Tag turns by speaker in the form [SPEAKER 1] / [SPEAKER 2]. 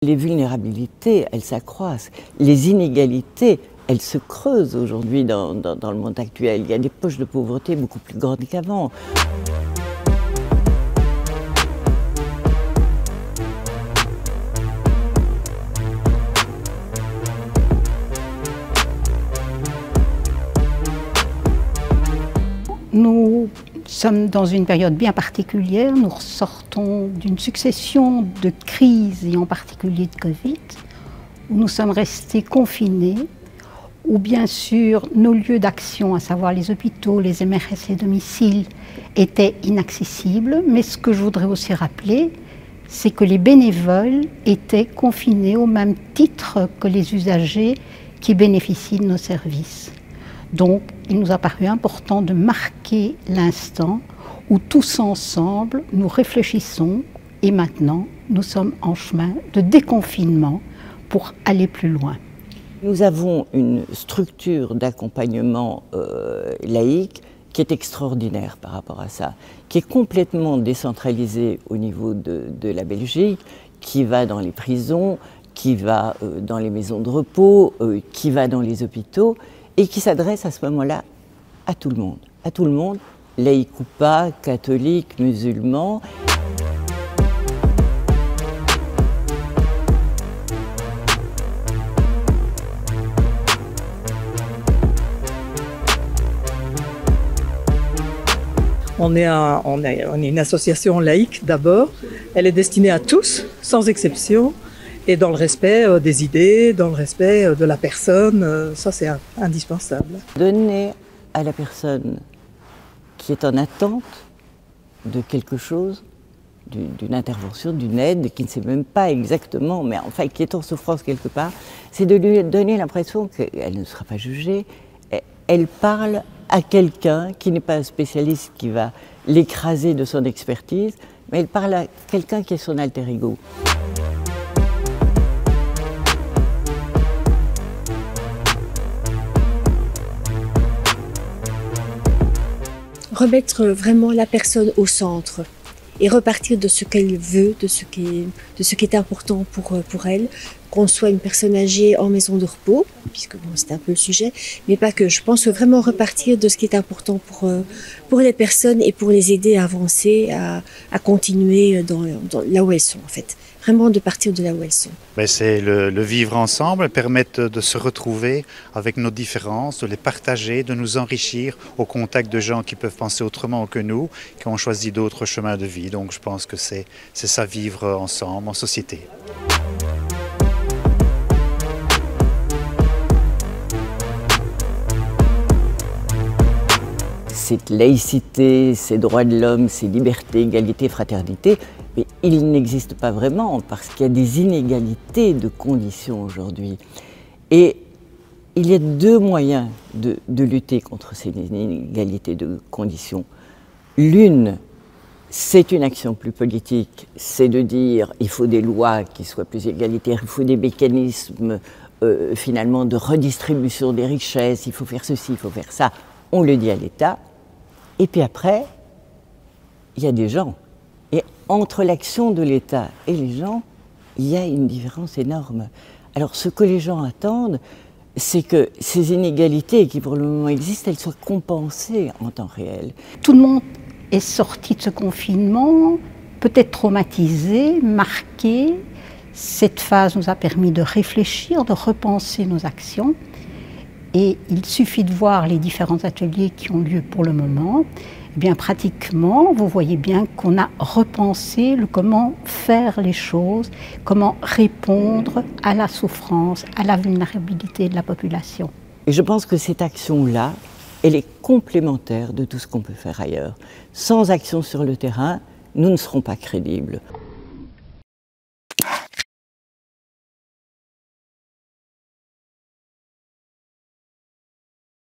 [SPEAKER 1] Les vulnérabilités, elles s'accroissent. Les inégalités, elles se creusent aujourd'hui dans le monde actuel. Il y a des poches de pauvreté beaucoup plus grandes qu'avant.
[SPEAKER 2] Nous sommes dans une période bien particulière. Nous ressortons d'une succession de crises, et en particulier de Covid, où nous sommes restés confinés, où bien sûr nos lieux d'action, à savoir les hôpitaux, les MRS, les domiciles, étaient inaccessibles. Mais ce que je voudrais aussi rappeler, c'est que les bénévoles étaient confinés au même titre que les usagers qui bénéficient de nos services. Donc, il nous a paru important de marquer l'instant où tous ensemble, nous réfléchissons et maintenant, nous sommes en chemin de déconfinement pour aller plus loin.
[SPEAKER 1] Nous avons une structure d'accompagnement laïque qui est extraordinaire par rapport à ça, qui est complètement décentralisée au niveau de la Belgique, qui va dans les prisons, qui va dans les maisons de repos, qui va dans les hôpitaux, et qui s'adresse à ce moment-là à tout le monde, laïc ou pas, catholique, musulman.
[SPEAKER 3] On est une association laïque d'abord, elle est destinée à tous, sans exception, et dans le respect des idées, dans le respect de la personne, ça c'est indispensable.
[SPEAKER 1] Donner à la personne qui est en attente de quelque chose, d'une intervention, d'une aide, qui ne sait même pas exactement, mais enfin qui est en souffrance quelque part, c'est de lui donner l'impression qu'elle ne sera pas jugée. Elle parle à quelqu'un qui n'est pas un spécialiste qui va l'écraser de son expertise, mais elle parle à quelqu'un qui est son alter ego.
[SPEAKER 4] Remettre vraiment la personne au centre et repartir de ce qu'elle veut, de ce qui est important pour elle, qu'on soit une personne âgée en maison de repos, puisque bon, c'est un peu le sujet, mais pas que. Je pense vraiment repartir de ce qui est important pour les personnes et pour les aider à avancer, à continuer dans là où elles sont en fait. Vraiment de partir de là où elles sont.
[SPEAKER 5] C'est le vivre ensemble, permettre de se retrouver avec nos différences, de les partager, de nous enrichir au contact de gens qui peuvent penser autrement que nous, qui ont choisi d'autres chemins de vie. Donc je pense que c'est ça, vivre ensemble, en société.
[SPEAKER 1] Cette laïcité, ces droits de l'homme, ces libertés, égalité, fraternité, mais il n'existe pas vraiment parce qu'il y a des inégalités de conditions aujourd'hui. Et il y a deux moyens de lutter contre ces inégalités de conditions. L'une, c'est une action plus politique, c'est de dire il faut des lois qui soient plus égalitaires, il faut des mécanismes finalement de redistribution des richesses, il faut faire ceci, il faut faire ça. On le dit à l'État. Et puis après, il y a des gens. Et entre l'action de l'État et les gens, il y a une différence énorme. Alors ce que les gens attendent, c'est que ces inégalités qui pour le moment existent, elles soient compensées en temps réel.
[SPEAKER 2] Tout le monde est sorti de ce confinement, peut-être traumatisé, marqué. Cette phase nous a permis de réfléchir, de repenser nos actions. Et il suffit de voir les différents ateliers qui ont lieu pour le moment. Eh bien, pratiquement, vous voyez bien qu'on a repensé le comment faire les choses, comment répondre à la souffrance, à la vulnérabilité de la population.
[SPEAKER 1] Et je pense que cette action-là, elle est complémentaire de tout ce qu'on peut faire ailleurs. Sans action sur le terrain, nous ne serons pas crédibles.